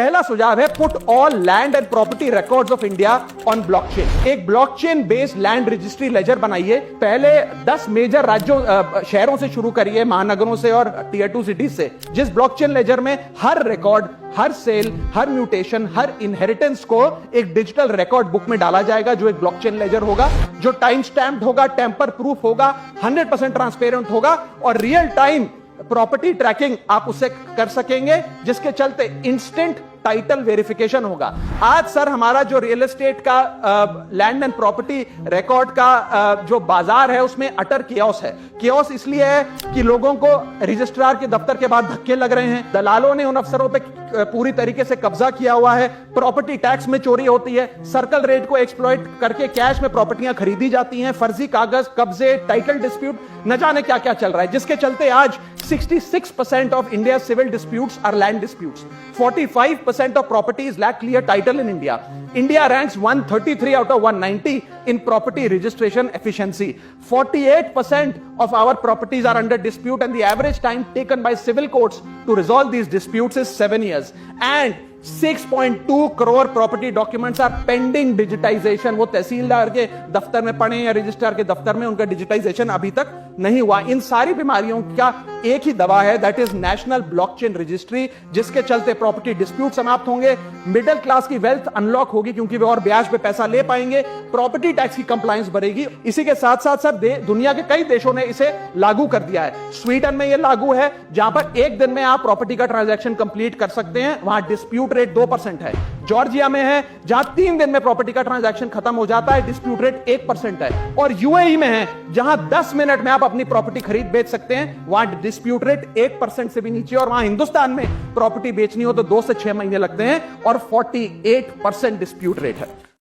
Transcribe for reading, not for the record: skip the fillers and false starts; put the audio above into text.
पहला सुझाव है put all land and property records of India on blockchain. एक blockchain based land registry ledger बनाइए। पहले 10 मेजर राज्यों शहरों से शुरू करिए, महानगरों से और टियर 2 सिटीज से, जिस ब्लॉकचेन लेजर में हर रिकॉर्ड, हर सेल, हर म्यूटेशन, हर इनहेरिटेंस को एक डिजिटल रिकॉर्ड बुक में डाला जाएगा, जो एक ब्लॉकचेन लेजर होगा, जो टाइम स्टैम्प्ड होगा, टेम्पर प्रूफ होगा, 100% ट्रांसपेरेंट होगा और रियल टाइम प्रॉपर्टी ट्रैकिंग आप उससे कर सकेंगे, जिसके चलते इंस्टेंट टाइटल वेरिफिकेशन होगा। आज सर हमारा जो रियल एस्टेट का लैंड एंड प्रॉपर्टी रिकॉर्ड का जो बाजार है उसमें अटर कियोस है। कियोस इसलिए है कि लोगों को रजिस्ट्रार के दफ्तर के बाद धक्के लग रहे हैं, दलालों ने उन अफसरों पे पूरी तरीके से कब्जा किया हुआ है, प्रॉपर्टी टैक्स में चोरी होती है, सर्कल रेट को एक्सप्लॉइट करके कैश में प्रॉपर्टियां खरीदी जाती हैं, फर्जी कागज, कब्जे, टाइटल डिस्प्यूट, न जाने क्या क्या चल रहा है, जिसके चलते आज 66% of India civil disputes are land disputes. 45% of properties lack clear title in India. India ranks 133 out of 190 in property registration efficiency. 48% of our properties are under dispute and the average time taken by civil courts to resolve these disputes is 7 years. And 6.2 crore property documents are pending digitization. वो तहसीलदार के दफ्तर में पड़े या registrar के दफ्तर में, उनका डिजिटाइजेशन अभी तक नहीं हुआ। इन सारी बीमारियों का एक ही दवा है, that is national blockchain registry, जिसके चलते प्रॉपर्टी डिस्प्यूट समाप्त होंगे, मिडिल क्लास की वेल्थ अनलॉक होगी क्योंकि वे और ब्याज पे पैसा ले पाएंगे, प्रॉपर्टी टैक्स की कंप्लायंस बढ़ेगी। इसी के साथ साथ सर दुनिया के कई देशों ने इसे लागू कर दिया है। स्वीडन में यह लागू है, जहां पर एक दिन में आप प्रॉपर्टी का ट्रांजैक्शन कंप्लीट कर सकते हैं, वहां डिस्प्यूट रेट 2% है। जॉर्जिया में है, जहां 3 दिन में प्रॉपर्टी का ट्रांजैक्शन खत्म हो जाता है, डिस्प्यूट रेट 1% है। और यूएई में है, जहां 10 मिनट में आप अपनी प्रॉपर्टी खरीद बेच सकते हैं, वहां डिस्प्यूट रेट 1% से भी नीचे। और वहां हिंदुस्तान में प्रॉपर्टी बेचनी हो तो 2 से 6 महीने लगते हैं और 48% डिस्प्यूट रेट है।